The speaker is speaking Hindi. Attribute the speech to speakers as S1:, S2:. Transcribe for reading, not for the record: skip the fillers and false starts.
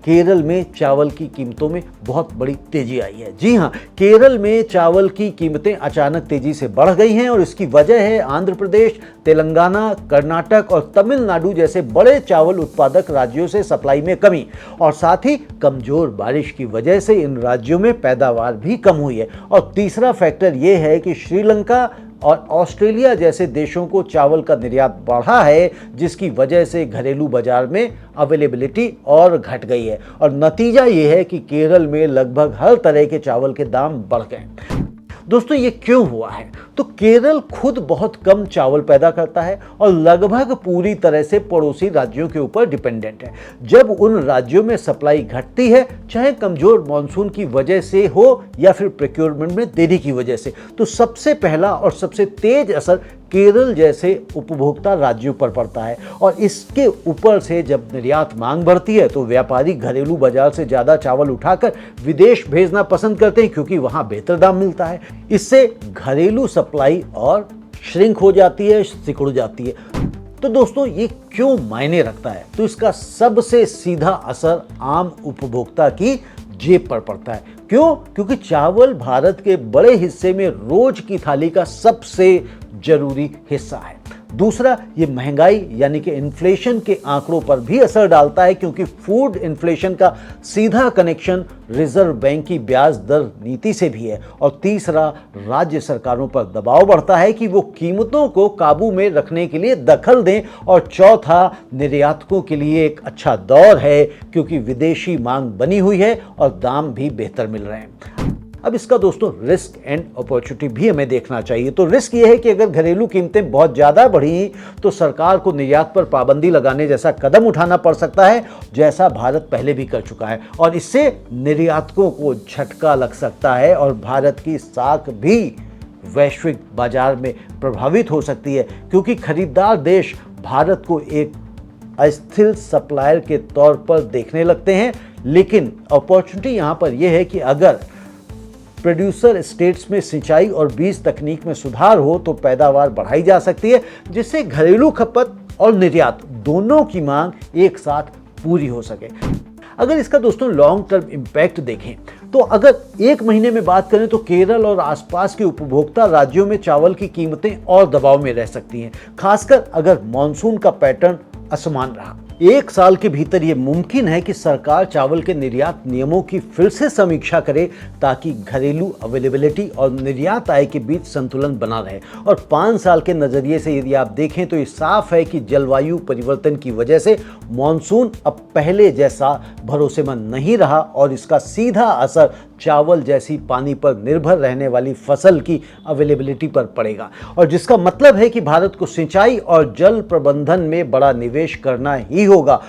S1: केरल में चावल की कीमतों में बहुत बड़ी तेजी आई है। जी हाँ, केरल में चावल की कीमतें अचानक तेजी से बढ़ गई हैं और इसकी वजह है आंध्र प्रदेश, तेलंगाना, कर्नाटक और तमिलनाडु जैसे बड़े चावल उत्पादक राज्यों से सप्लाई में कमी और साथ ही कमजोर बारिश की वजह से इन राज्यों में पैदावार भी कम हुई है। और तीसरा फैक्टर ये है कि श्रीलंका और ऑस्ट्रेलिया जैसे देशों को चावल का निर्यात बढ़ा है, जिसकी वजह से घरेलू बाजार में अवेलेबिलिटी और घट गई है। और नतीजा ये है कि केरल में लगभग हर तरह के चावल के दाम बढ़ गए। दोस्तों, ये क्यों हुआ है? तो केरल खुद बहुत कम चावल पैदा करता है और लगभग पूरी तरह से पड़ोसी राज्यों के ऊपर डिपेंडेंट है। जब उन राज्यों में सप्लाई घटती है, चाहे कमजोर मॉनसून की वजह से हो या फिर प्रोक्योरमेंट में देरी की वजह से, तो सबसे पहला और सबसे तेज असर केरल जैसे उपभोक्ता राज्यों पर पड़ता है। और इसके ऊपर से जब निर्यात मांग बढ़ती है तो व्यापारी घरेलू बाजार से ज़्यादा चावल उठाकर विदेश भेजना पसंद करते हैं, क्योंकि वहाँ बेहतर दाम मिलता है। इससे घरेलू सप्लाई और श्रिंक हो जाती है, सिकुड़ जाती है। तो दोस्तों, ये क्यों मायने रखता है? तो इसका सबसे सीधा असर आम उपभोक्ता की जेब पर पड़ता है। क्यों? क्योंकि चावल भारत के बड़े हिस्से में रोज की थाली का सबसे जरूरी हिस्सा है। दूसरा, ये महंगाई यानी कि इन्फ्लेशन के आंकड़ों पर भी असर डालता है, क्योंकि फूड इन्फ्लेशन का सीधा कनेक्शन रिजर्व बैंक की ब्याज दर नीति से भी है। और तीसरा, राज्य सरकारों पर दबाव बढ़ता है कि वो कीमतों को काबू में रखने के लिए दखल दें। और चौथा, निर्यातकों के लिए एक अच्छा दौर है, क्योंकि विदेशी मांग बनी हुई है और दाम भी बेहतर मिल रहे हैं। अब इसका दोस्तों रिस्क एंड अपॉर्चुनिटी भी हमें देखना चाहिए। तो रिस्क ये है कि अगर घरेलू कीमतें बहुत ज़्यादा बढ़ी तो सरकार को निर्यात पर पाबंदी लगाने जैसा कदम उठाना पड़ सकता है, जैसा भारत पहले भी कर चुका है। और इससे निर्यातकों को झटका लग सकता है और भारत की साख भी वैश्विक बाजार में प्रभावित हो सकती है, क्योंकि खरीदार देश भारत को एक अस्थिर सप्लायर के तौर पर देखने लगते हैं। लेकिन अपॉर्चुनिटी यहाँ पर यह है कि अगर प्रोड्यूसर स्टेट्स में सिंचाई और बीज तकनीक में सुधार हो तो पैदावार बढ़ाई जा सकती है, जिससे घरेलू खपत और निर्यात दोनों की मांग एक साथ पूरी हो सके। अगर इसका दोस्तों लॉन्ग टर्म इम्पैक्ट देखें तो अगर एक महीने में बात करें तो केरल और आसपास के उपभोक्ता राज्यों में चावल की कीमतें और दबाव में रह सकती हैं, खासकर अगर मॉनसून का पैटर्न असमान रहा। एक साल के भीतर यह मुमकिन है कि सरकार चावल के निर्यात नियमों की फिर से समीक्षा करे, ताकि घरेलू अवेलेबिलिटी और निर्यात आय के बीच संतुलन बना रहे। और 5 साल के नजरिए से यदि आप देखें तो ये साफ है कि जलवायु परिवर्तन की वजह से मॉनसून अब पहले जैसा भरोसेमंद नहीं रहा और इसका सीधा असर चावल जैसी पानी पर निर्भर रहने वाली फसल की अवेलेबिलिटी पर पड़ेगा। और जिसका मतलब है कि भारत को सिंचाई और जल प्रबंधन में बड़ा निवेश करना ही होगा।